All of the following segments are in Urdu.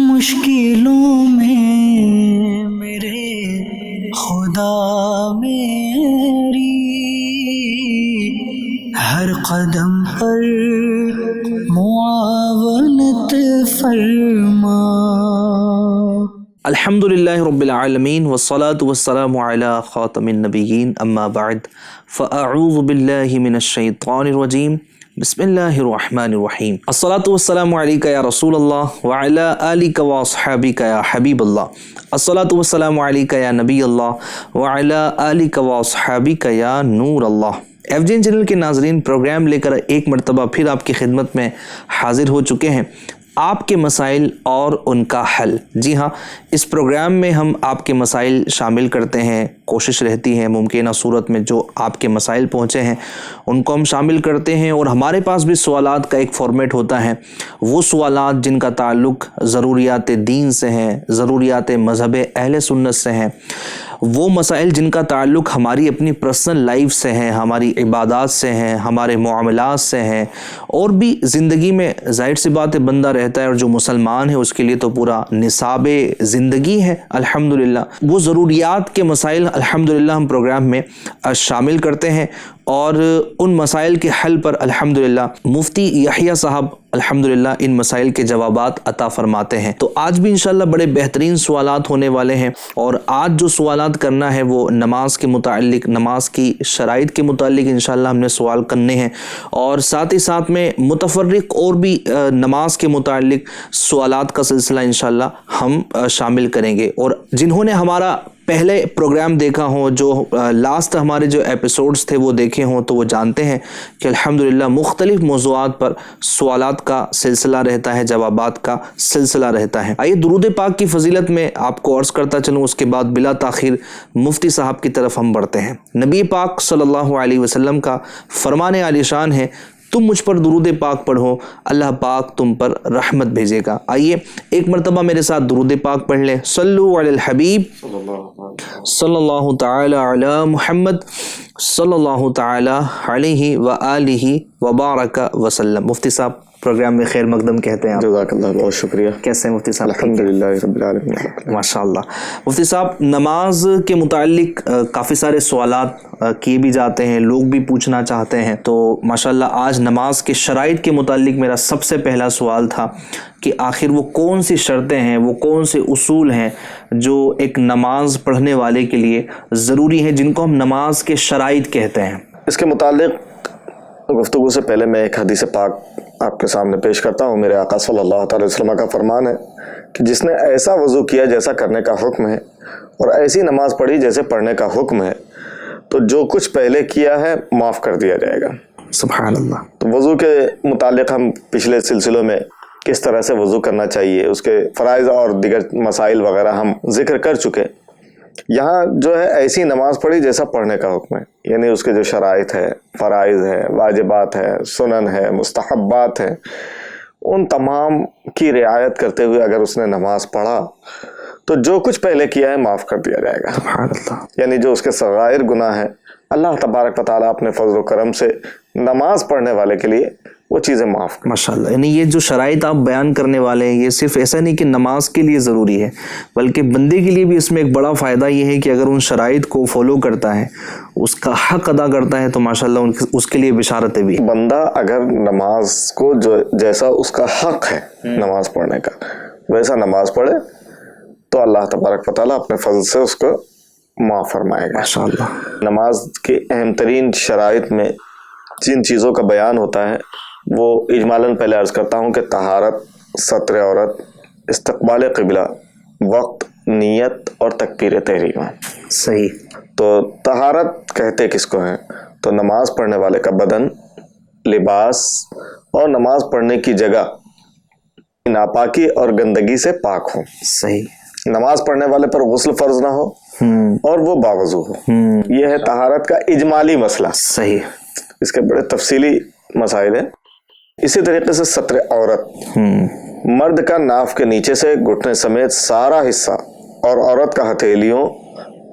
مشکلوں میں میرے خدا میری ہر قدم پر معاونت فرما۔ الحمدللہ رب العالمین والصلاة والسلام علی خاتم النبیین اما بعد فاعوذ باللہ من الشیطان الرجیم بسم اللہ الرحمن الرحیم۔ الصلاة والسلام علیک یا رسول اللہ وعلی آلک واصحابک یا حبیب اللہ۔ الصلاة والسلام علیک یا نبی اللہ وعلی آلک واصحابک یا نور اللہ۔ ایف جی این چینل کے ناظرین، پروگرام لے کر ایک مرتبہ پھر آپ کی خدمت میں حاضر ہو چکے ہیں، آپ کے مسائل اور ان کا حل۔ جی ہاں، اس پروگرام میں ہم آپ کے مسائل شامل کرتے ہیں، کوشش رہتی ہے ممکنہ صورت میں جو آپ کے مسائل پہنچے ہیں ان کو ہم شامل کرتے ہیں، اور ہمارے پاس بھی سوالات کا ایک فارمیٹ ہوتا ہے، وہ سوالات جن کا تعلق ضروریات دین سے ہیں، ضروریات مذہب اہل سنت سے ہیں، وہ مسائل جن کا تعلق ہماری اپنی پرسنل لائف سے ہیں، ہماری عبادات سے ہیں، ہمارے معاملات سے ہیں، اور بھی زندگی میں ظاہر سی بات ہے بندہ رہتا ہے، اور جو مسلمان ہے اس کے لیے تو پورا نصاب زندگی ہے الحمدللہ، وہ ضروریات کے مسائل الحمدللہ ہم پروگرام میں شامل کرتے ہیں، اور ان مسائل کے حل پر الحمدللہ مفتی یحییٰ صاحب الحمدللہ ان مسائل کے جوابات عطا فرماتے ہیں۔ تو آج بھی انشاءاللہ بڑے بہترین سوالات ہونے والے ہیں، اور آج جو سوالات کرنا ہے وہ نماز کے متعلق، نماز کی شرائط کے متعلق انشاءاللہ ہم نے سوال کرنے ہیں، اور ساتھ ہی ساتھ میں متفرق اور بھی نماز کے متعلق سوالات کا سلسلہ انشاءاللہ ہم شامل کریں گے۔ اور جنہوں نے ہمارا پہلے پروگرام دیکھا ہوں، جو لاسٹ ہمارے جو ایپیسوڈز تھے وہ دیکھے ہوں، تو وہ جانتے ہیں کہ الحمدللہ مختلف موضوعات پر سوالات کا سلسلہ رہتا ہے، جوابات کا سلسلہ رہتا ہے۔ آئیے درود پاک کی فضیلت میں آپ کو عرض کرتا چلوں، اس کے بعد بلا تاخیر مفتی صاحب کی طرف ہم بڑھتے ہیں۔ نبی پاک صلی اللہ علیہ وسلم کا فرمان عالی شان ہے، تم مجھ پر درود پاک پڑھو، اللہ پاک تم پر رحمت بھیجے گا۔ آئیے ایک مرتبہ میرے ساتھ درود پاک پڑھ لیں۔ صلو علی الحبیب صلی اللہ تعالی علی محمد صلی اللہ تعالی علیہ وآلہ وبارک وسلم۔ مفتی صاحب پروگرام میں خیر مقدم کہتے ہیں آپ۔ جزاک اللہ، بہت شکریہ۔ کیسے ہیں مفتی صاحب؟ الحمدللہ رب العالمین۔ ماشاء اللہ۔ مفتی صاحب، نماز کے متعلق کافی سارے سوالات کیے بھی جاتے ہیں، لوگ بھی پوچھنا چاہتے ہیں، تو ماشاء اللہ آج نماز کے شرائط کے متعلق میرا سب سے پہلا سوال تھا کہ آخر وہ کون سی شرطیں ہیں، وہ کون سے اصول ہیں جو ایک نماز پڑھنے والے کے لیے ضروری ہیں، جن کو ہم نماز کے شرائط کہتے ہیں؟ اس کے متعلق گفتگو سے پہلے میں ایک حدیث پاک آپ کے سامنے پیش کرتا ہوں۔ میرے آقا صلی اللہ تعالی وسلم کا فرمان ہے کہ جس نے ایسا وضو کیا جیسا کرنے کا حکم ہے، اور ایسی نماز پڑھی جیسے پڑھنے کا حکم ہے، تو جو کچھ پہلے کیا ہے معاف کر دیا جائے گا۔ سبحان اللہ۔ تو وضو کے متعلق ہم پچھلے سلسلوں میں کس طرح سے وضو کرنا چاہیے، اس کے فرائض اور دیگر مسائل وغیرہ ہم ذکر کر چکے۔ یہاں جو ہے ایسی نماز پڑھی جیسا پڑھنے کا حکم ہے، یعنی اس کے جو شرائط ہے، فرائض ہے، واجبات ہے، سنن ہے، مستحبات ہے، ان تمام کی رعایت کرتے ہوئے اگر اس نے نماز پڑھا تو جو کچھ پہلے کیا ہے معاف کر دیا جائے گا۔ سبحان اللہ۔ یعنی جو اس کے صغائر گناہ ہیں، اللہ تبارک و تعالیٰ اپنے فضل و کرم سے نماز پڑھنے والے کے لیے وہ چیزیں معاف کر۔ ماشاء اللہ، یعنی یہ جو شرائط آپ بیان کرنے والے ہیں، یہ صرف ایسا نہیں کہ نماز کے لیے ضروری ہے، بلکہ بندے کے لیے بھی اس میں ایک بڑا فائدہ یہ ہے کہ اگر ان شرائط کو فالو کرتا ہے، اس کا حق ادا کرتا ہے، تو ماشاء اللہ اس کے لیے بشارتیں بھی۔ بندہ اگر نماز کو جیسا اس کا حق ہے نماز پڑھنے کا ویسا نماز پڑھے تو اللہ تبارک و تعالیٰ اپنے فضل سے اس کو معاف فرمائے گا۔ ماشاء اللہ۔ نماز کے اہم ترین شرائط میں جن چیزوں کا بیان ہوتا ہے وہ اجمالاً پہلے عرض کرتا ہوں کہ طہارت، ستر عورت، استقبال قبلہ، وقت، نیت اور تکبیر تحریمہ۔ صحیح۔ تو طہارت کہتے کس کو ہیں؟ تو نماز پڑھنے والے کا بدن، لباس اور نماز پڑھنے کی جگہ ناپاکی اور گندگی سے پاک ہو۔ صحیح۔ نماز پڑھنے والے پر غسل فرض نہ ہو اور وہ باوضو ہو۔ یہ ہے طہارت کا اجمالی مسئلہ۔ صحیح۔ اس کے بڑے تفصیلی مسائل ہیں۔ اسی طریقے سے ستر عورت، مرد کا ناف کے نیچے سے گھٹنے سمیت سارا حصہ، اور عورت کا ہتھیلیوں،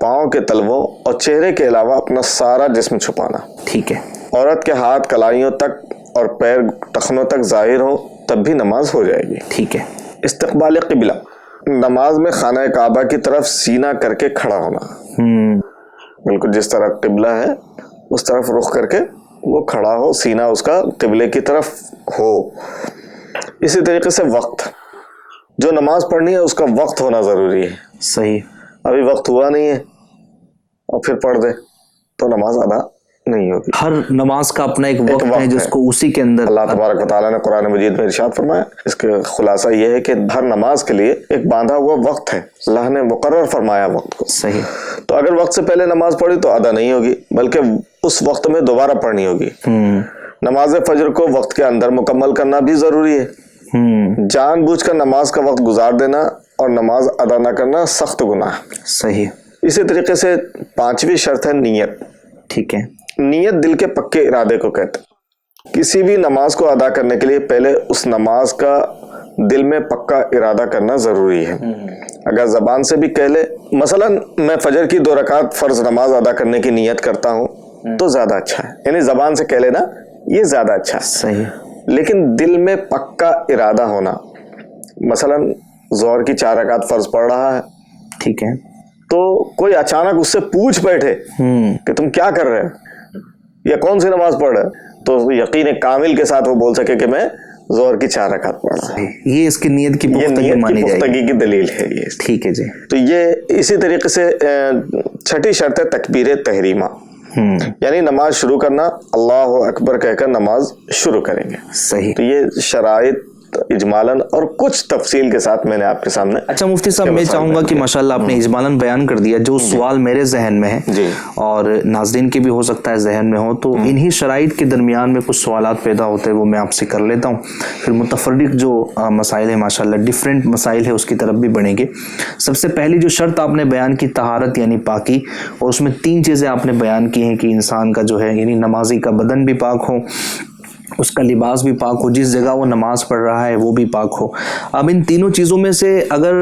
پاؤں کے تلووں اور چہرے کے علاوہ اپنا سارا جسم چھپانا۔ ٹھیک ہے۔ عورت کے ہاتھ کلائیوں تک اور پیر ٹخنوں تک ظاہر ہو تب بھی نماز ہو جائے گی۔ ٹھیک ہے۔ استقبال قبلہ، نماز میں خانہ کعبہ کی طرف سینہ کر کے کھڑا ہونا، بالکل جس طرح قبلہ ہے اس طرف رخ کر کے وہ کھڑا ہو، سینہ اس کا قبلے کی طرف ہو۔ اسی طریقے سے وقت، جو نماز پڑھنی ہے اس کا وقت ہونا ضروری ہے۔ صحیح، ابھی وقت ہوا نہیں ہے اور پھر پڑھ دے تو نماز ادا نہیں ہوگی۔ ہر نماز کا اپنا ایک وقت ہے جس کو اسی کے اندر اللہ تبارک و تعالیٰ نے قرآن مجید میں ارشاد فرمایا، اس کا خلاصہ یہ ہے کہ ہر نماز کے لیے ایک باندھا ہوا وقت ہے، اللہ نے مقرر فرمایا وقت کو۔ صحیح، تو اگر وقت سے پہلے نماز پڑھی تو ادا نہیں ہوگی، بلکہ اس وقت میں دوبارہ پڑھنی ہوگی۔ نماز فجر کو وقت کے اندر مکمل کرنا بھی ضروری ہے۔ جان بوجھ کر نماز کا وقت گزار دینا اور نماز ادا نہ کرنا سخت گناہ۔ صحیح، اسی طریقے سے 5ویں شرط ہے نیت۔ ٹھیک ہے، نیت دل کے پکے ارادے کو کہتے ہیں۔ کسی بھی نماز کو ادا کرنے کے لیے پہلے اس نماز کا دل میں پکا ارادہ کرنا ضروری ہے۔ اگر زبان سے بھی کہہ لے، مثلا میں فجر کی 2 رکعت فرض نماز ادا کرنے کی نیت کرتا ہوں، تو زیادہ اچھا ہے، یعنی زبان سے کہہ لینا یہ زیادہ اچھا ہے۔ صحیح، لیکن دل میں پکا ارادہ ہونا، مثلا ظہر کی 4 رکعت فرض پڑھ رہا ہے، ٹھیک ہے، تو کوئی اچانک اس سے پوچھ بیٹھے کہ تم کیا کر رہے ہو یا کون سی نماز پڑھ رہے، تو یقین کامل کے ساتھ وہ بول سکے کہ میں ظہر کی 4 رکعت پڑھ رہا ہوں۔ یہ اس کی نیت کی یہ پختگی نیت مانی کی جائے گی۔ پختگی کی دلیل ہے یہ۔ ٹھیک ہے جی۔ تو یہ اسی طریقے سے 6ٹھی شرط ہے تکبیر تحریمہ، یعنی نماز شروع کرنا، اللہ اکبر کہہ کر نماز شروع کریں گے۔ صحیح، تو یہ شرائط اجمالاً اور کچھ تفصیل کے ساتھ میں نے آپ کے سامنے۔ اچھا مفتی صاحب، میں چاہوں گا کہ ماشاءاللہ آپ نے اجمالاً بیان کر دیا، جو سوال میرے ذہن میں ہے جی، اور ناظرین کے بھی ہو سکتا ہے ذہن میں ہو، تو انہی شرائط کے درمیان میں کچھ سوالات پیدا ہوتے ہیں، وہ میں آپ سے کر لیتا ہوں، پھر متفرق جو مسائل ہیں ماشاءاللہ ڈیفرنٹ مسائل ہیں اس کی طرف بھی بڑھیں گے۔ سب سے پہلی جو شرط آپ نے بیان کی طہارت یعنی پاکی، اور اس میں 3 چیزیں آپ نے بیان کی ہیں کہ انسان کا جو ہے یعنی نمازی کا بدن بھی پاک ہو، اس کا لباس بھی پاک ہو، جس جگہ وہ نماز پڑھ رہا ہے وہ بھی پاک ہو۔ اب ان تینوں چیزوں میں سے اگر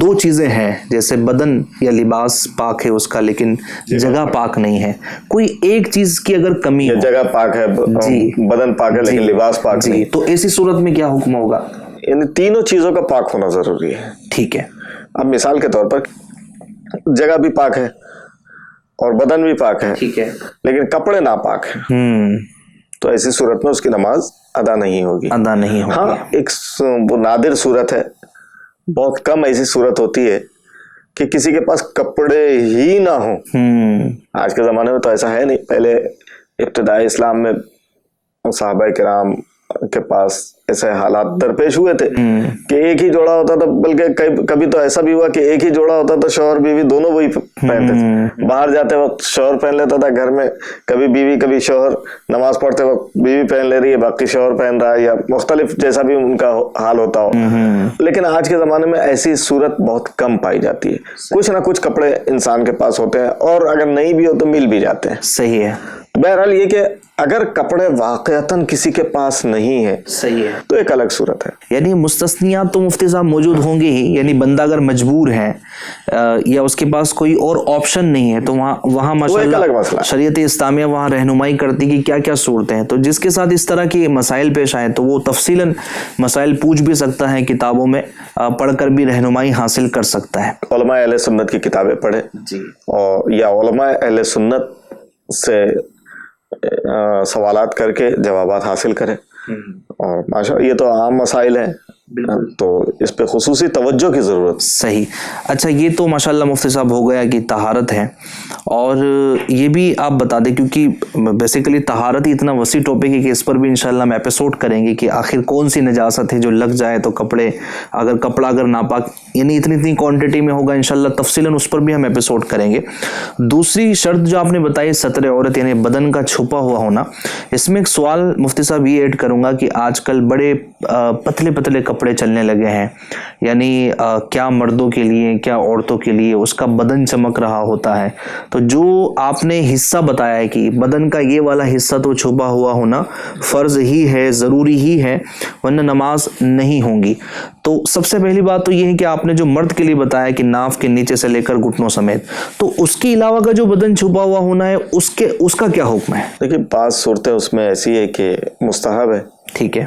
2 چیزیں ہیں، جیسے بدن یا لباس پاک ہے اس کا لیکن جگہ پاک نہیں ہے، کوئی ایک چیز کی اگر کمی ہو، جگہ پاک ہے، بدن پاک ہے لیکن لباس پاک نہیں، تو ایسی صورت میں کیا حکم ہوگا؟ یعنی تینوں چیزوں کا پاک ہونا ضروری ہے۔ ٹھیک ہے، اب مثال کے طور پر جگہ بھی پاک ہے اور بدن بھی پاک ہے، ٹھیک ہے، لیکن کپڑے ناپاک ہیں، تو ایسی صورت میں اس کی نماز ادا نہیں ہوگی۔ ادا نہیں ہوگی۔ ہاں، ایک نادر صورت ہے، بہت کم ایسی صورت ہوتی ہے کہ کسی کے پاس کپڑے ہی نہ ہوں۔ آج کے زمانے میں تو ایسا ہے نہیں، پہلے ابتدائی اسلام میں صحابہ کرام کے پاس ایسے حالات درپیش ہوئے تھے کہ ایک ہی جوڑا ہوتا تھا، بلکہ کبھی تو ایسا بھی ہوا کہ ایک ہی جوڑا ہوتا تھا، شوہر بیوی دونوں وہی پہنتے تھے۔ باہر جاتے وقت شوہر پہن لیتا تھا، گھر میں کبھی بیوی کبھی شوہر، نماز پڑھتے وقت بیوی پہن لے رہی ہے باقی شوہر پہن رہا ہے، یا مختلف جیسا بھی ان کا حال ہوتا ہو۔ لیکن آج کے زمانے میں ایسی صورت بہت کم پائی جاتی ہے، کچھ نہ کچھ کپڑے انسان کے پاس ہوتے ہیں، اور اگر نہیں بھی ہو تو مل بھی جاتے ہیں۔ صحیح ہے۔ بہرحال یہ کہ اگر کپڑے واقعتاً کسی کے پاس نہیں ہے، صحیح ہے، تو ایک الگ صورت ہے۔ یعنی مستثنیات تو مفتی صاحب موجود ہوں گے ہی، یعنی بندہ اگر مجبور ہے یا اس کے پاس کوئی اور آپشن نہیں ہے تو وہاں ماشاءاللہ شریعت اسلامیہ وہاں رہنمائی کرتی کہ کیا کیا صورتیں ہیں، تو جس کے ساتھ اس طرح کے مسائل پیش آئیں تو وہ تفصیلاً مسائل پوچھ بھی سکتا ہے، کتابوں میں پڑھ کر بھی رہنمائی حاصل کر سکتا ہے۔ علماء اہل سنت کی کتابیں پڑھیں جی، اور یا علماء اہل سنت سے سوالات کر کے جوابات حاصل کریں، اور ماشاءاللہ یہ تو عام مسائل ہیں، تو اس پہ خصوصی توجہ کی ضرورت۔ صحیح۔ اچھا، یہ تو ماشاءاللہ مفتی صاحب ہو گیا کہ طہارت ہے، اور یہ بھی آپ بتا دیں کیونکہ بیسیکلی طہارت ہی اتنا وسیع ٹاپک ہے کہ اس پر بھی انشاءاللہ ہم ایپیسوڈ کریں گے کہ آخر کون سی نجاست ہے جو لگ جائے تو کپڑے، اگر کپڑا اگر ناپاک یعنی اتنی کوانٹٹی میں ہوگا انشاءاللہ تفصیلاً اس پر بھی ہم ایپیسوڈ کریں گے۔ دوسری شرط جو آپ نے بتائی ستر عورت یعنی بدن کا چھپا ہوا ہونا، اس میں ایک سوال مفتی صاحب یہ ایڈ کروں گا کہ آج کل بڑے پتلے پتلے کپڑے چلنے لگے ہیں، یعنی کیا مردوں کے لیے کیا عورتوں کے لیے اس کا بدن چمک رہا ہوتا ہے، تو جو آپ نے حصہ بتایا ہے کہ بدن کا یہ والا حصہ تو چھپا ہوا ہونا فرض ہی ہے، ضروری ہی ہے، ورنہ نماز نہیں ہوگی، تو سب سے پہلی بات تو یہ ہے کہ آپ نے جو مرد کے لیے بتایا کہ ناف کے نیچے سے لے کر گھٹنوں سمیت، تو اس کے علاوہ کا جو بدن چھپا ہوا ہونا ہے اس کا کیا حکم ہے؟ دیکھیے بعض صورتیں اس میں ایسی ہے کہ مستحب ہے، ٹھیک ہے،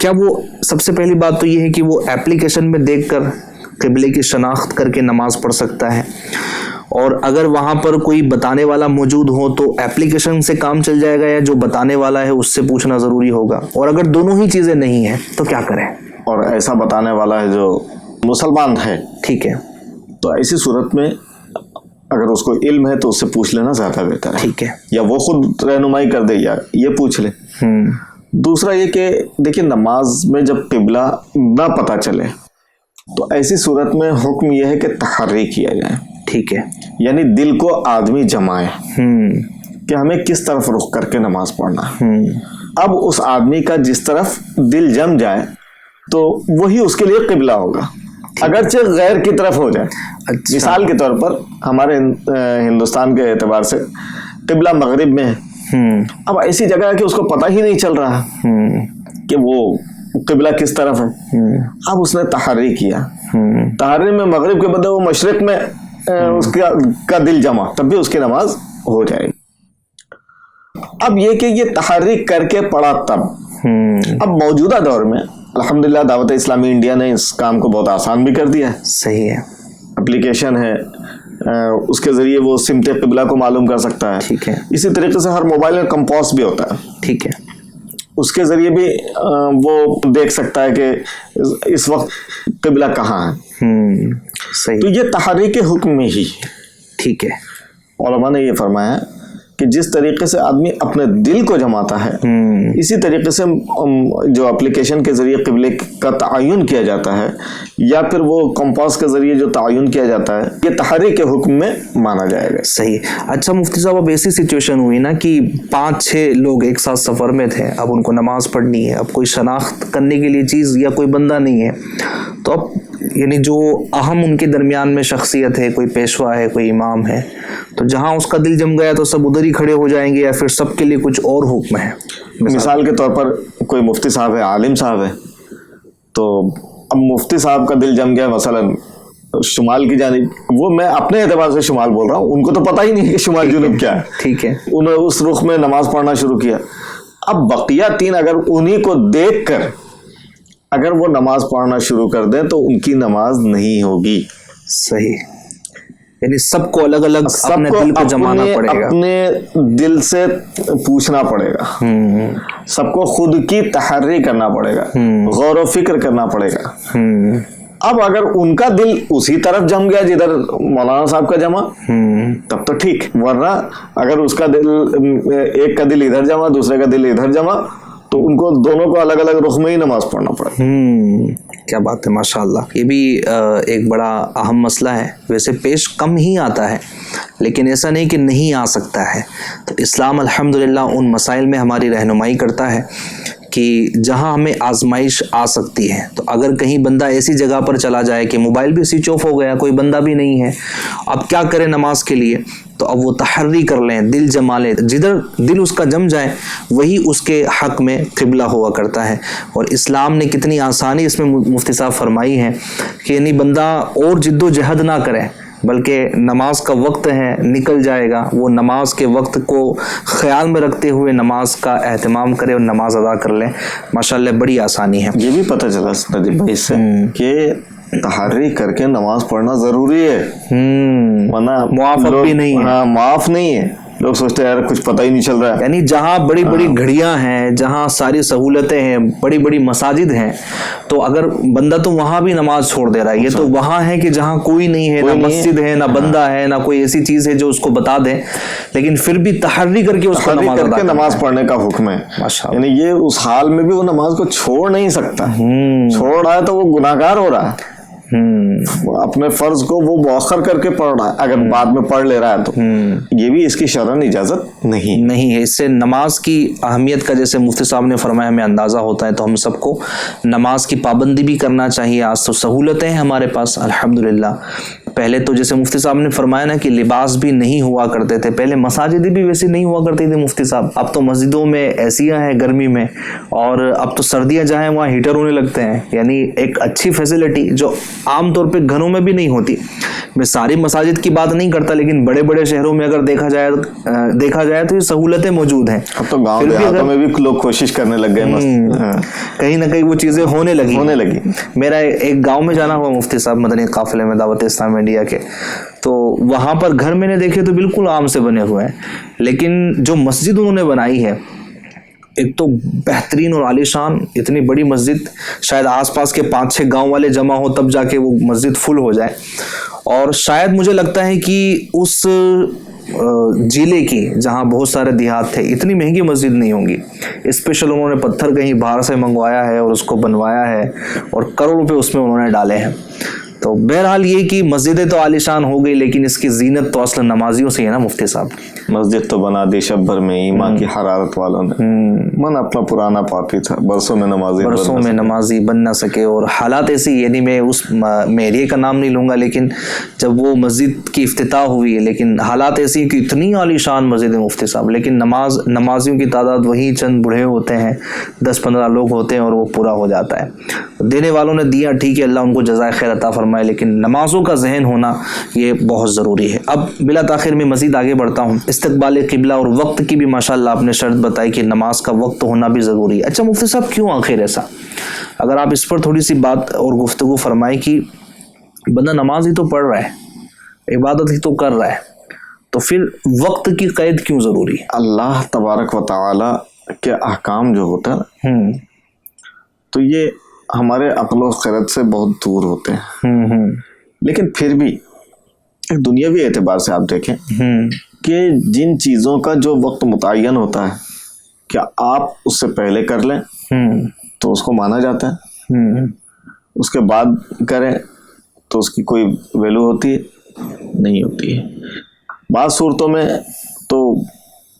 کیا وہ سب سے پہلی بات تو یہ ہے کہ وہ اپلیکیشن میں دیکھ کر قبلے کی شناخت کر کے نماز پڑھ سکتا ہے، اور اگر وہاں پر کوئی بتانے والا موجود ہو تو اپلیکیشن سے کام چل جائے گا، یا جو بتانے والا ہے اس سے پوچھنا ضروری ہوگا، اور اگر دونوں ہی چیزیں نہیں ہیں تو کیا کریں؟ اور ایسا بتانے والا ہے جو مسلمان ہے، ٹھیک ہے، تو ایسی صورت میں اگر اس کو علم ہے تو اس سے پوچھ لینا زیادہ بہتر ہے، ٹھیک ہے، یا وہ خود رہنمائی کر دے یا یہ پوچھ لے۔ دوسرا یہ کہ دیکھیں نماز میں جب قبلہ نہ پتہ چلے تو ایسی صورت میں حکم یہ ہے کہ تحری کیا جائے، ٹھیک ہے، یعنی دل کو آدمی جمائے کہ ہمیں کس طرف رخ کر کے نماز پڑھنا ہے۔ اب اس آدمی کا جس طرف دل جم جائے تو وہی اس کے لیے قبلہ ہوگا، اگرچہ غیر کی طرف ہو جائے۔ مثال کے طور پر ہمارے ہندوستان کے اعتبار سے قبلہ مغرب میں ہے، اب ایسی جگہ ہے کہ اس کو پتہ ہی نہیں چل رہا کہ وہ قبلہ کس طرف ہے، اب اس نے تحری کیا، تحری میں مغرب کے بدلے وہ مشرق میں اس کا دل جمع، تب بھی اس کی نماز ہو جائے گی۔ اب یہ کہ یہ تحری کر کے پڑھا تب، اب موجودہ دور میں الحمدللہ دعوت اسلامی انڈیا نے اس کام کو بہت آسان بھی کر دیا ہے، صحیح ہے، اپلیکیشن ہے، اس کے ذریعے وہ سمت قبلہ کو معلوم کر سکتا ہے، ٹھیک ہے، اسی طریقے سے ہر موبائل میں کمپاس بھی ہوتا ہے، ٹھیک ہے، اس کے ذریعے بھی وہ دیکھ سکتا ہے کہ اس وقت قبلہ کہاں ہے، صحیح، تو یہ تحریک حکم میں ہی، ٹھیک ہے، علماء نے یہ فرمایا کہ جس طریقے سے آدمی اپنے دل کو جماتا ہے، اسی طریقے سے جو اپلیکیشن کے ذریعے قبلے کا تعین کیا جاتا ہے یا پھر وہ کمپاس کے ذریعے جو تعین کیا جاتا ہے، یہ تحریک حکم میں مانا جائے گا۔ صحیح۔ اچھا مفتی صاحب، اب ایسی سچویشن ہوئی نا کہ 5-6 لوگ ایک ساتھ سفر میں تھے، اب ان کو نماز پڑھنی ہے، اب کوئی شناخت کرنے کے لیے چیز یا کوئی بندہ نہیں ہے، تو اب یعنی جو اہم ان کے درمیان میں شخصیت ہے، کوئی پیشوا ہے، کوئی امام ہے، تو جہاں اس کا دل جم گیا تو سب ادھر ہی کھڑے ہو جائیں گے، یا پھر سب کے لیے کچھ اور حکم ہے؟ مثال کے طور پر کوئی مفتی صاحب ہے، عالم صاحب ہے، تو اب مفتی صاحب کا دل جم گیا مثلا شمال کی جانب، وہ میں اپنے اعتبار سے شمال بول رہا ہوں، ان کو تو پتہ ہی نہیں کہ شمال جنوب کیا ہے، ٹھیک ہے، انہوں نے اس رخ میں نماز پڑھنا شروع کیا۔ اب بقیہ 3 اگر انہی کو دیکھ کر اگر وہ نماز پڑھنا شروع کر دیں تو ان کی نماز نہیں ہوگی۔ صحیح، یعنی سب کو الگ الگ اپنے دل کو جمانا پڑے گا، اپنے دل سے پوچھنا پڑے گا، سب کو خود کی تحری کرنا پڑے گا، غور و فکر کرنا پڑے گا۔ اب اگر ان کا دل اسی طرف جم گیا جدھر مولانا صاحب کا جمع، تب تو ٹھیک، ورنہ اگر اس کا دل، ایک کا دل ادھر جمع دوسرے کا دل ادھر جمع، تو ان کو دونوں کو الگ الگ رخ میں ہی نماز پڑھنا پڑے۔ کیا بات ہے، ماشاء اللہ۔ یہ بھی ایک بڑا اہم مسئلہ ہے، ویسے پیش کم ہی آتا ہے، لیکن ایسا نہیں کہ نہیں آ سکتا ہے۔ تو اسلام الحمدللہ ان مسائل میں ہماری رہنمائی کرتا ہے کہ جہاں ہمیں آزمائش آ سکتی ہے، تو اگر کہیں بندہ ایسی جگہ پر چلا جائے کہ موبائل بھی سوئچ آف ہو گیا، کوئی بندہ بھی نہیں ہے، اب کیا کرے نماز کے لیے، تو اب وہ تحری کر لیں، دل جما لیں، جدھر دل اس کا جم جائے وہی اس کے حق میں قبلہ ہوا کرتا ہے۔ اور اسلام نے کتنی آسانی اس میں مفتی صاحب فرمائی ہے کہ یعنی بندہ اور جد و جہد نہ کرے، بلکہ نماز کا وقت ہے نکل جائے گا، وہ نماز کے وقت کو خیال میں رکھتے ہوئے نماز کا اہتمام کرے اور نماز ادا کر لیں۔ ماشاءاللہ بڑی آسانی ہے۔ یہ بھی پتہ چلا نجیب بھائی سے کہ تحری کر کے نماز پڑھنا ضروری ہے، ورنہ معاف بھی نہیں ہے۔ ہاں، معاف نہیں ہے، لوگ سوچتے ہیں یار کچھ پتہ ہی نہیں چل رہا ہے۔ یعنی جہاں بڑی بڑی گھڑیاں ہیں، جہاں ساری سہولتیں ہیں، بڑی بڑی مساجد ہیں، تو اگر بندہ تو وہاں بھی نماز چھوڑ دے رہا ہے۔ یہ تو وہاں ہے کہ جہاں کوئی نہیں ہے، نہ مسجد ہے، نہ بندہ ہے، نہ کوئی ایسی چیز ہے جو اس کو بتا دے، لیکن پھر بھی تحری کر کے اس کو نماز ادا کرنا، نماز پڑھنے کا حکم ہے۔ یعنی یہ اس حال میں بھی وہ نماز کو چھوڑ نہیں سکتا، چھوڑ رہا ہے تو وہ گناہگار ہو رہا ہے، اپنے فرض کو وہ مؤخر کر کے پڑھ رہا ہے، اگر بعد میں پڑھ لے رہا ہے تو یہ بھی اس کی شرعاً اجازت نہیں ہے۔ اس سے نماز کی اہمیت کا جیسے مفتی صاحب نے فرمایا ہمیں اندازہ ہوتا ہے، تو ہم سب کو نماز کی پابندی بھی کرنا چاہیے۔ آج تو سہولتیں ہیں ہمارے پاس الحمدللہ، پہلے تو جیسے مفتی صاحب نے فرمایا نا کہ لباس بھی نہیں ہوا کرتے تھے، پہلے مساجد بھی ویسے نہیں ہوا کرتی تھی مفتی صاحب. اب تو مسجدوں میں ایسیاں ہیں گرمی میں، اور اب تو سردیاں جہاں وہاں ہیٹر ہونے لگتے ہیں. یعنی ایک اچھی فیسلٹی جو عام طور پہ گھروں میں بھی نہیں ہوتی. میں ساری مساجد کی بات نہیں کرتا، لیکن بڑے بڑے شہروں میں اگر دیکھا جائے تو یہ سہولتیں موجود ہیں. اب تو گاؤں دیہاتوں میں بھی لوگ کوشش کرنے لگ گئے، کہیں نہ کہیں وہ چیزیں ہونے لگی. میرا ایک گاؤں میں جانا ہوا مفتی صاحب مدنی قافلے میں دعوت اسلام انڈیا کے، تو وہاں پر گھر میں نے دیکھے تو بالکل عام سے بنے ہوئے ہیں، لیکن جو مسجد انہوں نے بنائی ہے ایک تو بہترین اور عالیشان، اتنی بڑی مسجد شاید آس پاس کے 5-6 گاؤں والے جمع ہو تب جا کے وہ مسجد فل ہو جائے. اور شاید مجھے لگتا ہے کہ اس ضلع کی جہاں بہت سارے دیہات تھے اتنی مہنگی مسجد نہیں ہوں گی. اسپیشل انہوں نے پتھر کہیں باہر سے منگوایا ہے اور اس کو بنوایا ہے، اور کروڑ روپے اس میں انہوں نے ڈالے ہیں. تو بہرحال یہ کہ مسجدیں تو عالیشان ہو گئی، لیکن اس کی زینت تو اصل نمازیوں سے ہے نا مفتی صاحب. مسجد تو بنا دی شب بھر میں ایمان کی حرارت والوں نے. من اپنا پرانا پاپی تھا، برسوں میں نمازی بن نہ سکے. اور حالات ایسی، یعنی میں اس ایریے کا نام نہیں لوں گا، لیکن جب وہ مسجد کی افتتاح ہوئی ہے، لیکن حالات ایسی کہ اتنی عالیشان مسجد ہے مفتی صاحب، لیکن نمازیوں کی تعداد وہی چند بوڑھے ہوتے ہیں، 10-15 لوگ ہوتے ہیں، اور وہ پورا ہو جاتا ہے. دینے والوں نے دیا، ٹھیک ہے، اللہ ان کو جزائے خیر عطا فرمائے، لیکن نمازوں کا ذہن ہونا یہ بہت ضروری ہے. اب بلا تاخیر میں مزید آگے بڑھتا ہوں. استقبال قبلہ اور وقت کی بھی ماشاءاللہ آپ نے شرط بتائی کہ نماز کا وقت ہونا بھی ضروری ہے. اچھا مفتی صاحب، کیوں آخر ایسا؟ اگر آپ اس پر تھوڑی سی بات اور گفتگو فرمائیں کہ بندہ نماز ہی تو پڑھ رہا ہے، عبادت ہی تو کر رہا ہے، تو پھر وقت کی قید کیوں ضروری ہے؟ اللہ تبارک و تعالی کے احکام جو ہوتا ہے تو یہ ہمارے عقل و خرد سے بہت دور ہوتے ہیں. لیکن پھر بھی ایک دنیاوی اعتبار سے آپ دیکھیں کہ جن چیزوں کا جو وقت متعین ہوتا ہے، کیا آپ اس سے پہلے کر لیں تو اس کو مانا جاتا ہے، اس کے بعد کریں تو اس کی کوئی ویلو ہوتی ہے؟ نہیں ہوتی ہے. بعض صورتوں میں تو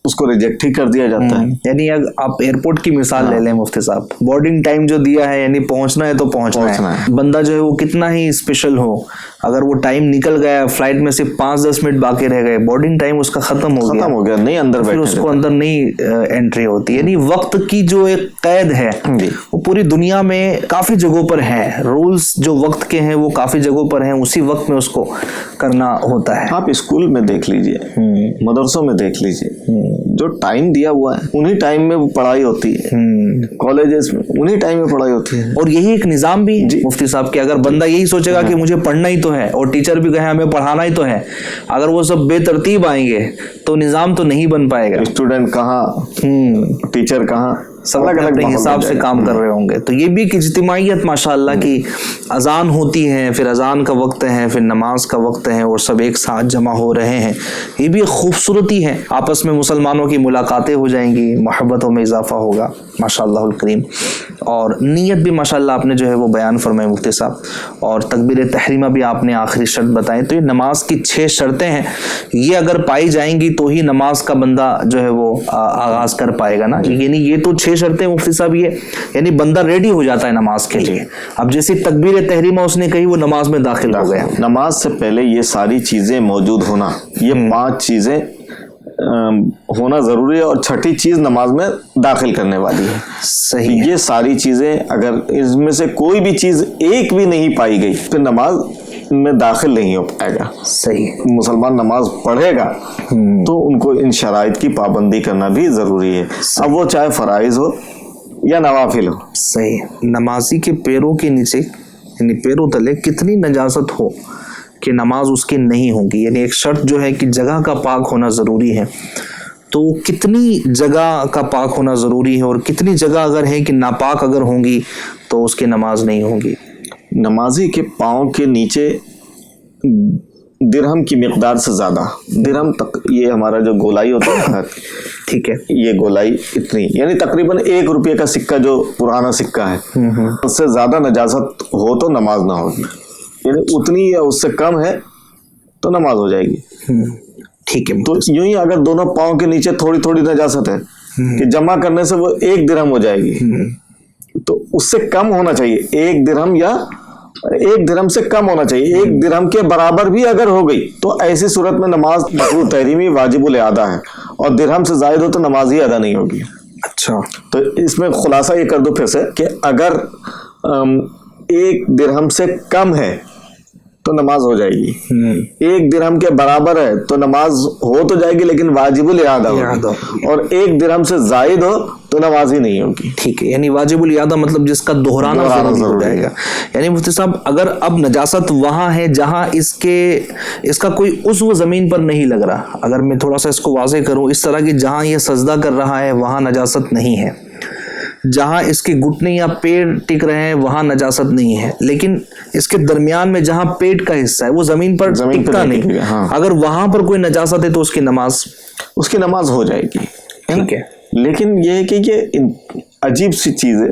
اس کو ریجیکٹ ہی کر دیا جاتا ہے. یعنی آپ ایئرپورٹ کی مثال لے لیں مفتی صاحب، بورڈنگ ٹائم جو دیا ہے، یعنی پہنچنا ہے تو پہنچنا ہے. بندہ جو ہے وہ کتنا ہی اسپیشل ہو، اگر وہ ٹائم نکل گیا، فلائٹ میں صرف 5-10 منٹ باقی رہ گئے، بورڈنگ ٹائم اس کا ختم ہو گیا، نہیں اندر پھر اس کو اندر نہیں انٹری ہوتی. یعنی وقت کی جو ایک قید ہے وہ پوری دنیا میں کافی جگہوں پر ہے. رولز جو وقت کے ہیں وہ کافی جگہوں پر ہیں، اسی وقت میں اس کو کرنا ہوتا ہے. آپ اسکول میں دیکھ لیجئے، مدرسوں میں دیکھ لیجئے، جو ٹائم دیا ہوا ہے انہی ٹائم میں پڑھائی ہوتی ہے، کالجز میں انہی ٹائم میں پڑھائی ہوتی ہے. اور یہی ایک نظام بھی ہے مفتی صاحب کہ اگر بندہ یہی سوچے گا کہ مجھے پڑھنا ہی تو ہے، اور ٹیچر بھی کہے ہمیں پڑھانا ہی تو ہے، اگر وہ سب بے ترتیب آئیں گے تو نظام تو نہیں بن پائے گا. اسٹوڈنٹ کہاں، ٹیچر کہاں، سب اپنے حساب سے کام کر رہے ہوں گے. تو یہ بھی ایک اجتماعیت ماشاءاللہ کی اذان ہوتی ہے، پھر اذان کا وقت ہے، پھر نماز کا وقت ہے، اور سب ایک ساتھ جمع ہو رہے ہیں. یہ بھی ایک خوبصورتی ہے. آپس میں مسلمانوں کی ملاقاتیں ہو جائیں گی، محبتوں میں اضافہ ہوگا ماشاءاللہ الکریم. اور نیت بھی ماشاءاللہ آپ نے جو ہے وہ بیان فرمائے مفتی صاحب، اور تکبیر تحریمہ بھی آپ نے آخری شرط بتائیں. تو یہ نماز کی 6 شرطیں ہیں، یہ اگر پائی جائیں گی تو ہی نماز کا بندہ جو ہے وہ آغاز کر پائے گا نا. یعنی یہ تو 6 شرطیں مفتی صاحب، یہ یعنی بندہ ریڈی ہو جاتا ہے نماز کے لیے. اب جیسی تکبیر تحریمہ اس نے کہی، وہ نماز میں داخل ہو گیا. نماز سے پہلے یہ ساری چیزیں موجود ہونا، یہ 5 چیزیں ہونا ضروری ہے، اور 6ٹھی چیز نماز میں داخل کرنے والی ہے. صحیح. یہ ساری چیزیں اگر اس میں سے کوئی بھی چیز ایک بھی نہیں پائی گئی پھر نماز میں داخل نہیں ہو پائے گا. صحیح. مسلمان نماز پڑھے گا تو ان کو ان شرائط کی پابندی کرنا بھی ضروری ہے، اب وہ چاہے فرائض ہو یا نوافل ہو. صحیح. نمازی کے پیروں کے نیچے یعنی پیروں تلے کتنی نجاست ہو کہ نماز اس کی نہیں ہوگی. یعنی ایک شرط جو ہے کہ جگہ کا پاک ہونا ضروری ہے، تو کتنی جگہ کا پاک ہونا ضروری ہے، اور کتنی جگہ اگر ہے کہ ناپاک اگر ہوں گی تو اس کی نماز نہیں ہوگی. نمازی کے پاؤں کے نیچے درہم کی مقدار سے زیادہ، درہم تک یہ ہمارا جو گولائی ہوتا ہے، ٹھیک ہے، یہ گولائی اتنی، یعنی تقریباً 1 روپے کا سکہ جو پرانا سکہ ہے، اس سے زیادہ نجاست ہو تو نماز نہ ہوگی. یعنی اتنی یا اس سے کم ہے تو نماز ہو جائے گی. ٹھیک ہے. تو یوں ہی اگر دونوں پاؤں کے نیچے تھوڑی تھوڑی نجاست ہے کہ جمع کرنے سے وہ 1 درہم ہو جائے گی، تو اس سے کم ہونا چاہیے، 1 درہم یا 1 درہم سے کم ہونا چاہیے. 1 درہم کے برابر بھی اگر ہو گئی تو ایسی صورت میں نماز مکروہ تحریمی واجب الاعادہ ہے, اور درہم سے زائد ہو تو نماز ہی ادا نہیں ہوگی. اچھا, تو اس میں خلاصہ یہ کر دو پھر سے کہ اگر 1 درہم سے کم ہے تو نماز ہو جائے گی, 1 درہم کے برابر ہے تو نماز ہو تو جائے گی لیکن واجب الاعادہ ہوگی, اور 1 درہم سے زائد ہو تو نماز ہی نہیں ہوگی. ٹھیک ہے, یعنی واجب الاعادہ مطلب جس کا دہرانا ضروری ہو جائے گا. یعنی مفتی صاحب اگر اب نجاست وہاں ہے جہاں اس کا کوئی عضو زمین پر نہیں لگ رہا, اگر میں تھوڑا سا اس کو واضح کروں اس طرح کہ جہاں یہ سجدہ کر رہا ہے وہاں نجاست نہیں ہے, جہاں اس کے گھٹنے یا پیر ٹک رہے ہیں وہاں نجاست نہیں ہے, لیکن اس کے درمیان میں جہاں پیٹ کا حصہ ہے وہ زمین پر ٹکتا نہیں, اگر وہاں پر کوئی نجاست ہے تو اس کی نماز ہو جائے گی. ٹھیک ہے, لیکن یہ ہے کہ یہ عجیب سی چیز ہے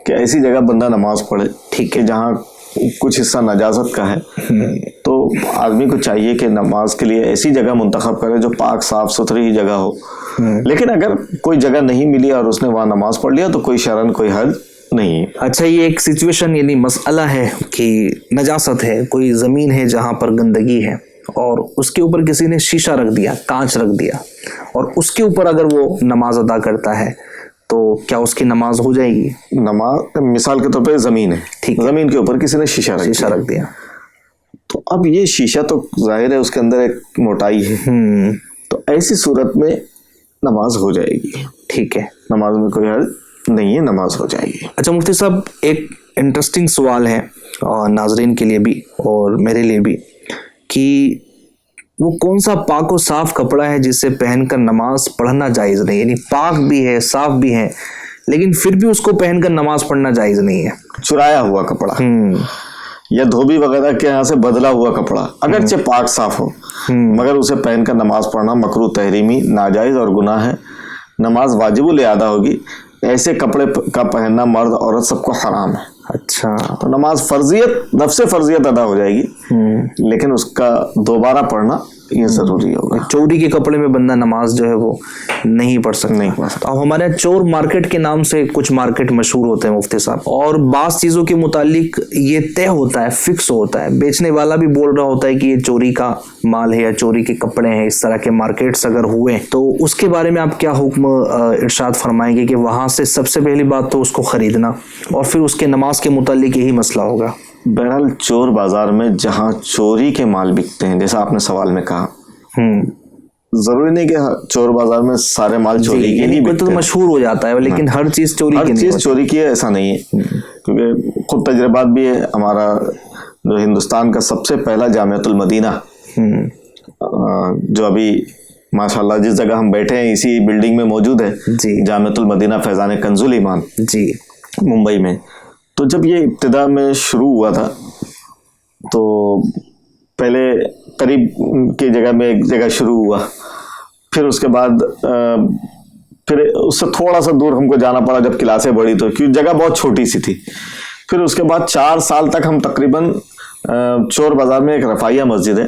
کہ ایسی جگہ بندہ نماز پڑھے ٹھیک ہے جہاں کچھ حصہ نجاست کا ہے, تو آدمی کو چاہیے کہ نماز کے لیے ایسی جگہ منتخب کرے جو پاک صاف ستھری جگہ ہو. لیکن اگر کوئی جگہ نہیں ملی اور اس نے وہاں نماز پڑھ لیا تو کوئی شرعاً کوئی حرج نہیں ہے. اچھا, یہ ایک سچویشن یعنی مسئلہ ہے کہ نجاست ہے, کوئی زمین ہے جہاں پر گندگی ہے اور اس کے اوپر کسی نے شیشہ رکھ دیا, کانچ رکھ دیا, اور اس کے اوپر اگر وہ نماز ادا کرتا ہے تو کیا اس کی نماز ہو جائے گی؟ نماز مثال کے طور پہ زمین ہے, ٹھیک, زمین کے اوپر کسی نے شیشہ رکھ دیا, تو اب یہ شیشہ تو ظاہر ہے اس کے اندر ایک موٹائی ہے, تو ایسی صورت میں نماز ہو جائے گی. ٹھیک ہے, نماز میں کوئی حرج نہیں ہے, نماز ہو جائے گی. اچھا مفتی صاحب, ایک انٹرسٹنگ سوال ہے اور ناظرین کے لیے بھی اور میرے لیے بھی, کہ وہ کون سا پاک و صاف کپڑا ہے جسے پہن کر نماز پڑھنا جائز نہیں, یعنی پاک بھی ہے صاف بھی ہے لیکن پھر بھی اس کو پہن کر نماز پڑھنا جائز نہیں ہے؟ چرایا ہوا کپڑا یا دھوبی وغیرہ کے یہاں سے بدلا ہوا کپڑا اگرچہ پاک صاف ہو مگر اسے پہن کر نماز پڑھنا مکروہ تحریمی, ناجائز اور گناہ ہے, نماز واجب الاعادہ ہوگی. ایسے کپڑے کا پہننا مرد عورت سب کو حرام ہے. اچھا, تو نماز فرضیت نفس فرضیت ادا ہو جائے گی لیکن اس کا دوبارہ پڑھنا یہ ضروری ہوگا. چوری کے کپڑے میں بندہ نماز جو ہے وہ نہیں پڑھ سکتا. اب ہمارے یہاں چور مارکیٹ کے نام سے کچھ مارکیٹ مشہور ہوتے ہیں مفتی صاحب, اور بعض چیزوں کے متعلق یہ طے ہوتا ہے, فکس ہوتا ہے, بیچنے والا بھی بول رہا ہوتا ہے کہ یہ چوری کا مال ہے یا چوری کے کپڑے ہیں. اس طرح کے مارکیٹس اگر ہوئے تو اس کے بارے میں آپ کیا حکم ارشاد فرمائیں گے کہ وہاں سے سب سے پہلی بات تو اس کو خریدنا اور پھر اس کے نماز کے متعلق یہی مسئلہ ہوگا؟ بہرحال چور بازار میں جہاں چوری کے مال بکتے ہیں, جیسا آپ نے سوال میں کہا, ضروری نہیں کہ چور بازار میں سارے مال چوری کے ہی بکتے ہیں, تو مشہور ہو جاتا ہے لیکن ہر چیز چوری کی نہیں, ہر چیز چوری کی ہے ایسا نہیں ہے, کیونکہ خود تجربات بھی ہے. ہمارا جو ہندوستان کا سب سے پہلا جامعۃ المدینہ جو ابھی ماشاءاللہ جس جگہ ہم بیٹھے ہیں اسی بلڈنگ میں موجود ہے, جامعۃ المدینہ فیضان کنز الایمان ممبئی میں. تو جب یہ ابتدا میں شروع ہوا تھا تو پہلے قریب کی جگہ میں ایک جگہ شروع ہوا, پھر اس کے بعد پھر اس سے تھوڑا سا دور ہم کو جانا پڑا جب کلاسیں بڑھی تو, کیونکہ جگہ بہت چھوٹی سی تھی. پھر اس کے بعد 4 سال تک ہم تقریباً چور بازار میں ایک رفاعیہ مسجد ہے,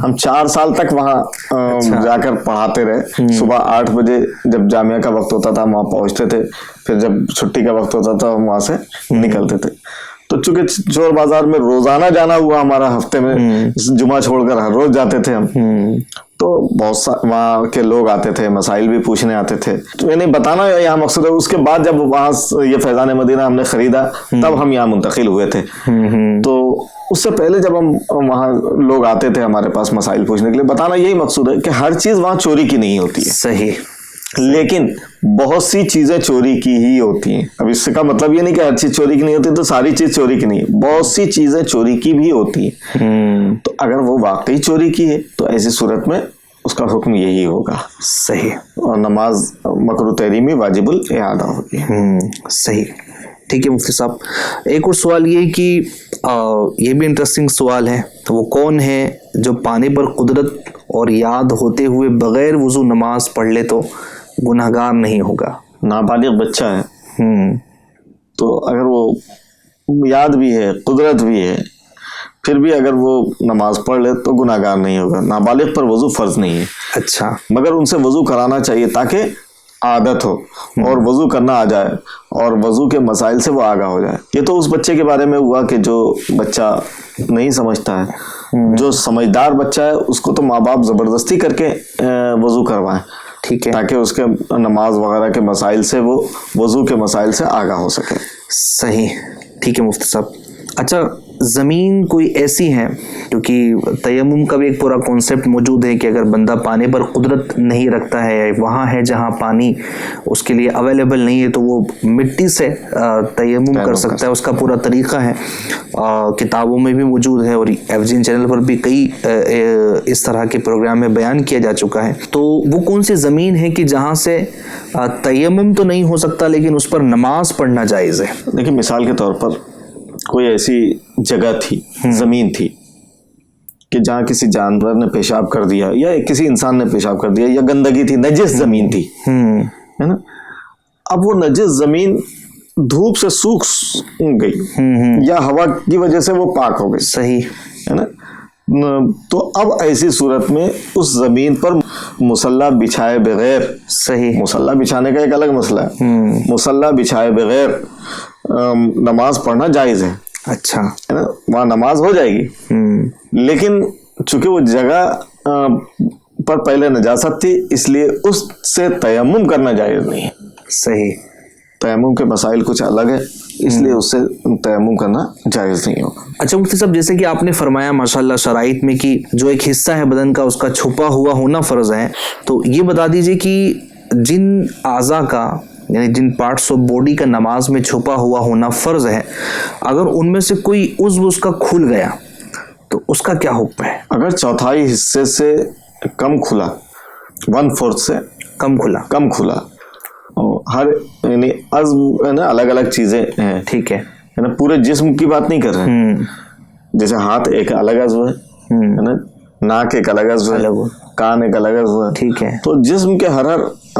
ہم 4 سال تک وہاں جا کر پڑھاتے رہے. صبح 8 بجے جب جامعہ کا وقت ہوتا تھا ہم وہاں پہنچتے تھے, پھر جب چھٹی کا وقت ہوتا تھا ہم وہاں سے نکلتے تھے. تو چونکہ چور بازار میں روزانہ جانا ہوا ہمارا, ہفتے میں جمعہ چھوڑ کر ہر روز جاتے تھے ہم, تو بہت وہاں کے لوگ آتے تھے, مسائل بھی پوچھنے آتے تھے. تو یعنی بتانا یہاں مقصود ہے. اس کے بعد جب وہاں یہ فیضان مدینہ ہم نے خریدا تب ہم یہاں منتقل ہوئے تھے. تو اس سے پہلے جب ہم وہاں لوگ آتے تھے ہمارے پاس مسائل پوچھنے کے لیے, بتانا یہی مقصود ہے کہ ہر چیز وہاں چوری کی نہیں ہوتی ہے. صحیح, لیکن بہت سی چیزیں چوری کی ہی ہوتی ہیں. اب اس کا مطلب یہ نہیں کہ ہر چیز چوری کی نہیں ہوتی تو ساری چیز چوری کی نہیں ہے, بہت سی چیزیں چوری کی بھی ہوتی ہیں. تو اگر وہ واقعی چوری کی ہے تو ایسی صورت میں اس کا حکم یہی ہوگا. صحیح, اور نماز مکروہ تحریمی واجب الاعادہ ہوگی. صحیح, ٹھیک ہے مفتی صاحب. ایک اور سوال یہ کہ یہ بھی انٹرسٹنگ سوال ہے, تو وہ کون ہے جو پانی پر قدرت اور یاد ہوتے ہوئے بغیر وضو نماز پڑھ لے تو گناہگار نہیں ہوگا؟ نابالغ بچہ ہے تو اگر وہ یاد بھی ہے قدرت بھی ہے پھر بھی اگر وہ نماز پڑھ لے تو گناہگار نہیں ہوگا. نابالغ پر وضو فرض نہیں ہے. اچھا, مگر ان سے وضو کرانا چاہیے تاکہ عادت ہو اور وضو کرنا آ جائے اور وضو کے مسائل سے وہ آگاہ ہو جائے. یہ تو اس بچے کے بارے میں ہوا کہ جو بچہ نہیں سمجھتا ہے. جو سمجھدار بچہ ہے اس کو تو ماں باپ زبردستی کر کے وضو کروائیں, ٹھیک ہے, تاکہ اس کے نماز وغیرہ کے مسائل سے وہ وضو کے مسائل سے آگاہ ہو سکے. صحیح, ٹھیک ہے مفتی صاحب. اچھا, زمین کوئی ایسی ہے, کیونکہ تیمم کا بھی ایک پورا کانسیپٹ موجود ہے کہ اگر بندہ پانی پر قدرت نہیں رکھتا ہے, وہاں ہے جہاں پانی اس کے لیے اویلیبل نہیں ہے, تو وہ مٹی سے تیمم کر سکتا ہے. اس کا پورا طریقہ ہے, کتابوں میں بھی موجود ہے, اور FGN چینل پر بھی کئی اس طرح کے پروگرام میں بیان کیا جا چکا ہے. تو وہ کون سی زمین ہے کہ جہاں سے تیمم تو نہیں ہو سکتا لیکن اس پر نماز پڑھنا جائز ہے؟ دیکھیں, مثال کے طور پر کوئی ایسی جگہ تھی, زمین تھی کہ جہاں کسی جانور نے پیشاب کر دیا یا کسی انسان نے پیشاب کر دیا, یا گندگی تھی, نجس زمین تھی, ہے نا. اب وہ نجس زمین دھوپ سے سوکھ گئی یا ہوا کی وجہ سے وہ پاک ہو گئی, صحیح ہے نا. تو اب ایسی صورت میں اس زمین پر مصلی بچھائے بغیر, صحیح, مصلی بچھانے کا ایک الگ مسئلہ ہے, مصلی بچھائے بغیر نماز پڑھنا جائز ہے. اچھا, ہے نا, وہاں نماز ہو جائے گی, لیکن چونکہ وہ جگہ پر پہلے نجاست تھی اس لیے اس سے تیمم کرنا جائز نہیں ہے. صحیح, تیمم کے مسائل کچھ الگ ہے, اس لیے اس سے تیمم کرنا جائز نہیں ہوگا. اچھا مفتی صاحب, جیسے کہ آپ نے فرمایا ماشاءاللہ شرائط میں کہ جو ایک حصہ ہے بدن کا اس کا چھپا ہوا ہونا فرض ہے, تو یہ بتا دیجئے کہ جن اعضاء کا یعنی جن پارٹس آف باڈی کا نماز میں چھپا ہوا ہونا فرض ہے, اگر ان میں سے کوئی عضو اس کا کھل گیا تو اس کا کیا حکم ہے؟ اگر چوتھائی حصے سے کم کھلا, 1/4 سے کم کھلا, ہر یعنی عضو ہے نا, الگ الگ چیزیں ہیں, ٹھیک ہے نا, پورے جسم کی بات نہیں کر رہے ہیں. جیسے ہاتھ ایک الگ عضو ہے نا, ناک ایک الگ عضو ہے, کان ایک الگ عضو ہے, ٹھیک ہے. تو جسم کے ہر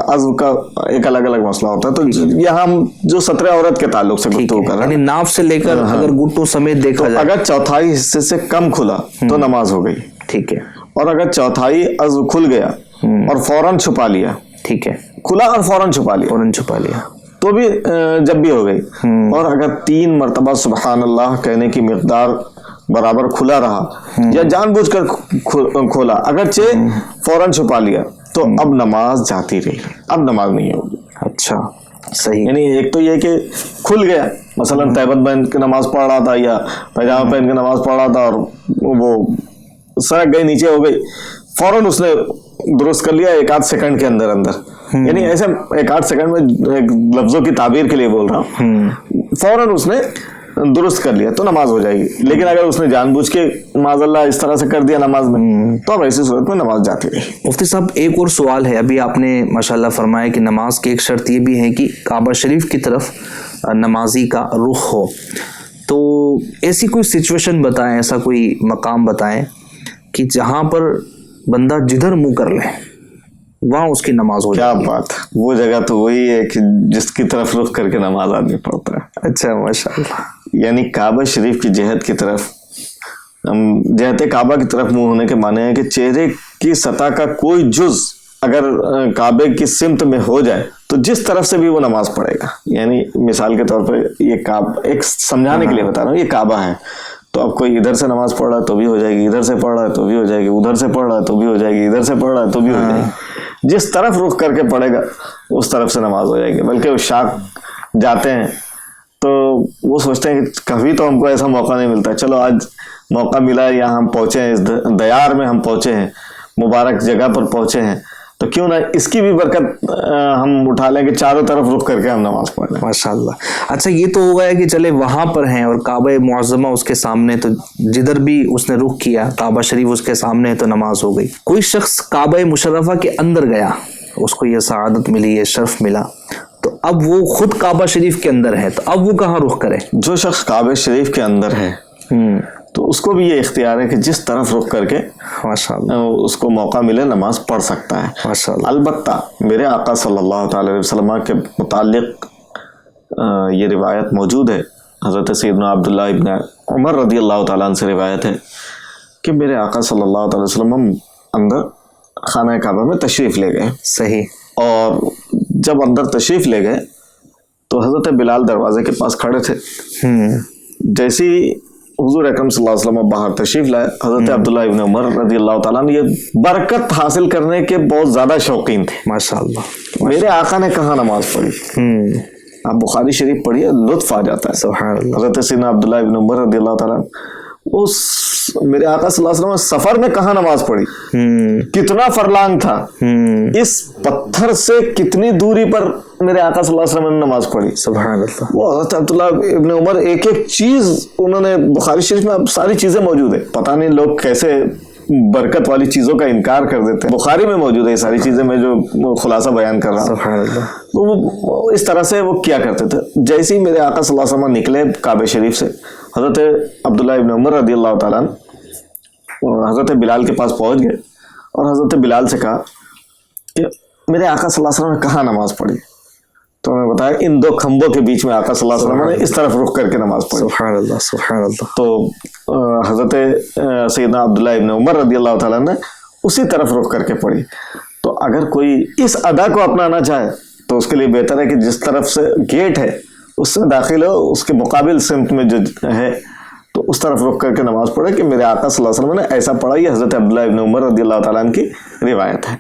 عضو کا ایک الگ الگ مسئلہ ہوتا ہے. تو یہاں ہم جو سطر عورت کے تعلق سے گفتگو کر رہے ہیں, یعنی ناف سے لے کر اگر گھٹنوں سمیت دیکھا جائے, اگر چوتھائی حصے سے کم کھلا تو نماز ہو گئی, ٹھیک ہے. اور اگر چوتھائی عضو کھل گیا اور فوراً چھپا لیا, ٹھیک ہے, کھلا اور فوراً چھپا لیا تو بھی جب بھی ہو گئی. اور اگر 3 مرتبہ سبحان اللہ کہنے کی مقدار برابر کھلا رہا یا جان بوجھ کر کھولا, اگرچہ فوراً چھپا لیا, تو اب نماز جاتی رہی, اب نماز نہیں ہوگی. اچھا, صحیح. یعنی ایک تو یہ کہ کھل گیا, مثلا تہبند پہن کے نماز پڑھ رہا تھا یا پیجامہ پہن کے نماز پڑھ رہا تھا اور وہ سڑک گئی, نیچے ہو گئی, فوراً اس نے درست کر لیا 1-8 سیکنڈ کے اندر, یعنی ایسے 1-8 سیکنڈ میں ایک لفظوں کی تعبیر کے لیے بول رہا ہوں, فوراً اس نے درست کر لیا تو نماز ہو جائے گی. لیکن اگر اس نے جان بوجھ کے معاذ اللہ اس طرح سے کر دیا نماز میں, تو اب ایسی صورت میں نماز جاتی رہی. مفتی صاحب, ایک اور سوال ہے. ابھی آپ نے ماشاءاللہ فرمایا کہ نماز کی ایک شرط یہ بھی ہے کہ کعبہ شریف کی طرف نمازی کا رخ ہو, تو ایسی کوئی سچویشن بتائیں, ایسا کوئی مقام بتائیں کہ جہاں پر بندہ جدھر منہ کر لے وہاں اس کی نماز ہو جائے. کیا بات, وہ جگہ تو وہی ہے کہ جس کی طرف رخ کر کے نماز آدمی پڑھتا ہے. اچھا, ماشاءاللہ. یعنی کعبہ شریف کی جہت کی طرف, جہت کعبہ کی طرف منہ ہونے کے معنی ہے کہ چہرے کی سطح کا کوئی جز اگر کعبے کی سمت میں ہو جائے تو جس طرف سے بھی وہ نماز پڑھے گا. یعنی مثال کے طور پر یہ کعبہ, ایک سمجھانے کے لیے بتا رہا ہوں, یہ کعبہ ہے, تو اب کوئی ادھر سے نماز پڑھ رہا ہے تو بھی ہو جائے گی, ادھر سے پڑھ رہا ہے تو بھی ہو جائے گی, ادھر سے پڑھ رہا ہے تو بھی ہو جائے گی, ادھر سے پڑھ رہا ہے تو بھی ہو جائے گی. جس طرف رخ کر کے پڑھے گا اس طرف سے نماز ہو جائے گی. بلکہ وہ شاک جاتے ہیں تو وہ سوچتے ہیں کہ کبھی تو ہم کو ایسا موقع نہیں ملتا, چلو آج موقع ملا ہے, یہاں ہم پہنچے ہیں, اس دیار میں ہم پہنچے ہیں, مبارک جگہ پر پہنچے ہیں, تو کیوں نہ اس کی بھی برکت ہم اٹھا لیں کہ چاروں طرف رخ کر کے ہم نماز پڑھ لیں. ماشاءاللہ. اچھا, یہ تو ہو گیا کہ چلے وہاں پر ہیں اور کعبہ معظمہ اس کے سامنے, تو جدھر بھی اس نے رخ کیا کعبہ شریف اس کے سامنے تو نماز ہو گئی. کوئی شخص کعبہ مشرفہ کے اندر گیا, اس کو یہ سعادت ملی, یہ شرف ملا, تو اب وہ خود کعبہ شریف کے اندر ہے, تو اب وہ کہاں رخ کرے؟ جو شخص کعبہ شریف کے اندر ہے تو اس کو بھی یہ اختیار ہے کہ جس طرف رخ کر کے اس کو موقع ملے نماز پڑھ سکتا ہے. البتہ میرے آقا صلی اللہ تعالی علیہ وسلم کے متعلق یہ روایت موجود ہے, حضرت سیدنا عبداللہ ابن عمر رضی اللہ تعالیٰ عنہ سے روایت ہے کہ میرے آقا صلی اللہ تعالی وسلم اندر خانہ کعبہ میں تشریف لے گئے. صحیح. اور جب اندر تشریف لے گئے تو حضرت بلال دروازے کے پاس کھڑے تھے. جیسی حضور اکرم صلی اللہ علیہ وسلم باہر تشریف لائے, حضرت عبداللہ ابن عمر رضی اللہ تعالیٰ عنہ یہ برکت حاصل کرنے کے بہت زیادہ شوقین تھے. ماشاءاللہ. میرے آقا نے کہاں نماز پڑھی؟ آپ بخاری شریف پڑھیے, لطف آ جاتا ہے. سبحان اللہ. حضرت سیدنا عبداللہ ابن عمر رضی اللہ تعالیٰ اس میرے آقا صلی اللہ علیہ وسلم سفر میں کہاں نماز پڑھی؟ کتنا فرلانگ تھا, اس پتھر سے کتنی دوری پر میرے آقا صلی اللہ علیہ وسلم نے نماز پڑھی. سبحان اللہ. وہ حضرت عبداللہ ابن عمر ایک ایک چیز انہوں نے, بخاری شریف میں ساری چیزیں موجود ہے, پتہ نہیں لوگ کیسے برکت والی چیزوں کا انکار کر دیتے ہیں. بخاری میں موجود ہے یہ ساری چیزیں, میں جو خلاصہ بیان کر رہا ہوں. سبحان اللہ. تو وہ اس طرح سے وہ کیا کرتے تھے. جیسے ہی میرے آقا صلی اللہ علیہ وسلم نکلے کعبہ شریف سے, حضرت عبداللہ ابن عمر رضی اللہ تعالیٰ حضرت بلال کے پاس پہنچ گئے اور حضرت بلال سے کہا کہ میرے آقا صلی اللہ علیہ وسلم نے کہاں نماز پڑھی؟ تو انہوں نے بتایا ان دو کھمبوں کے بیچ میں آقا صلی اللہ علیہ وسلم نے اس طرف رخ کر کے نماز پڑھی. سبحان اللہ. سبحان اللہ. تو حضرت سیدنا عبداللہ ابن عمر رضی اللہ تعالیٰ نے اسی طرف رخ کر کے پڑھی. تو اگر کوئی اس ادا کو اپنانا چاہے تو اس کے لیے بہتر ہے کہ جس طرف سے گیٹ ہے اس سے داخل ہو, اس کے مقابل سمت میں جو ہے تو اس طرف رخ کر کے نماز پڑھے کہ میرے آقا صلی اللہ علیہ وسلم نے ایسا پڑھا. یہ حضرت عبداللہ ابن عمر رضی اللہ تعالیٰ عنہ کی روایت ہے.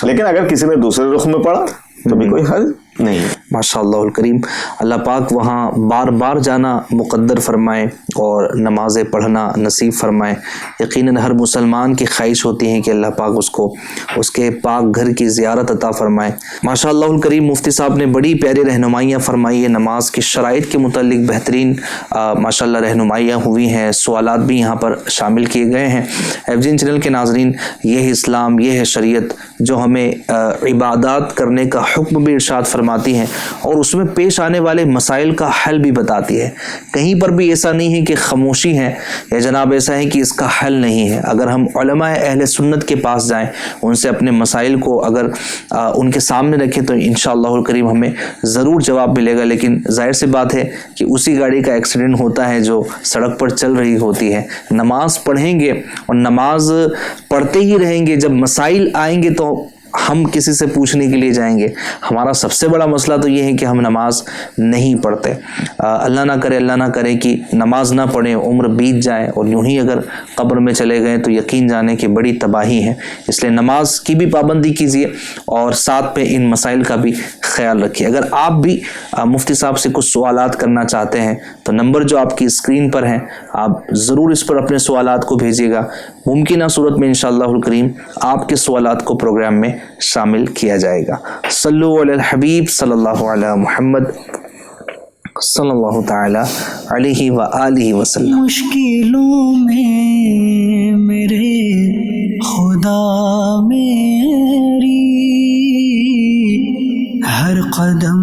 لیکن اگر کسی نے دوسرے رخ میں پڑھا تو بھی کوئی حل نہیں ہے. ماشاء اللہ الکریم. اللہ پاک وہاں بار بار جانا مقدر فرمائے اور نمازیں پڑھنا نصیب فرمائے. یقیناً ہر مسلمان کی خواہش ہوتی ہے کہ اللہ پاک اس کو اس کے پاک گھر کی زیارت عطا فرمائے. ماشاء اللہ الکریم. مفتی صاحب نے بڑی پیاری رہنمائیاں فرمائی ہے نماز کی شرائط کے متعلق. بہترین ماشاء اللہ رہنمائیاں ہوئی ہیں, سوالات بھی یہاں پر شامل کیے گئے ہیں. FGN چینل کے ناظرین, یہ ہے اسلام, یہ ہے شریعت جو ہمیں عبادات کرنے کا حکم بھی ارشاد فرماتی ہے اور اس میں پیش آنے والے مسائل کا حل بھی بتاتی ہے. کہیں پر بھی ایسا نہیں ہے کہ خاموشی ہے یا جناب ایسا ہے کہ اس کا حل نہیں ہے. اگر ہم علماء اہل سنت کے پاس جائیں, ان سے اپنے مسائل کو اگر ان کے سامنے رکھیں تو انشاءاللہ الکریم ہمیں ضرور جواب ملے گا. لیکن ظاہر سی بات ہے کہ اسی گاڑی کا ایکسیڈنٹ ہوتا ہے جو سڑک پر چل رہی ہوتی ہے. نماز پڑھیں گے اور نماز پڑھتے ہی رہیں گے, جب مسائل آئیں گے تو ہم کسی سے پوچھنے کے لیے جائیں گے. ہمارا سب سے بڑا مسئلہ تو یہ ہے کہ ہم نماز نہیں پڑھتے. اللہ نہ کرے کہ نماز نہ پڑھیں, عمر بیت جائے اور یوں ہی اگر قبر میں چلے گئے تو یقین جانے کہ بڑی تباہی ہے. اس لیے نماز کی بھی پابندی کیجیے اور ساتھ پہ ان مسائل کا بھی خیال رکھیے. اگر آپ بھی مفتی صاحب سے کچھ سوالات کرنا چاہتے ہیں تو نمبر جو آپ کی اسکرین پر ہیں, آپ ضرور اس پر اپنے سوالات کو بھیجیے گا. ممکنہ صورت میں انشاءاللہ الکریم آپ کے سوالات کو پروگرام میں شامل کیا جائے گا. صلو علی الحبیب صلی اللہ علی محمد صلی اللہ تعالی علیہ وآلہ وسلم. مشکلوں میں میرے خدا میری ہر قدم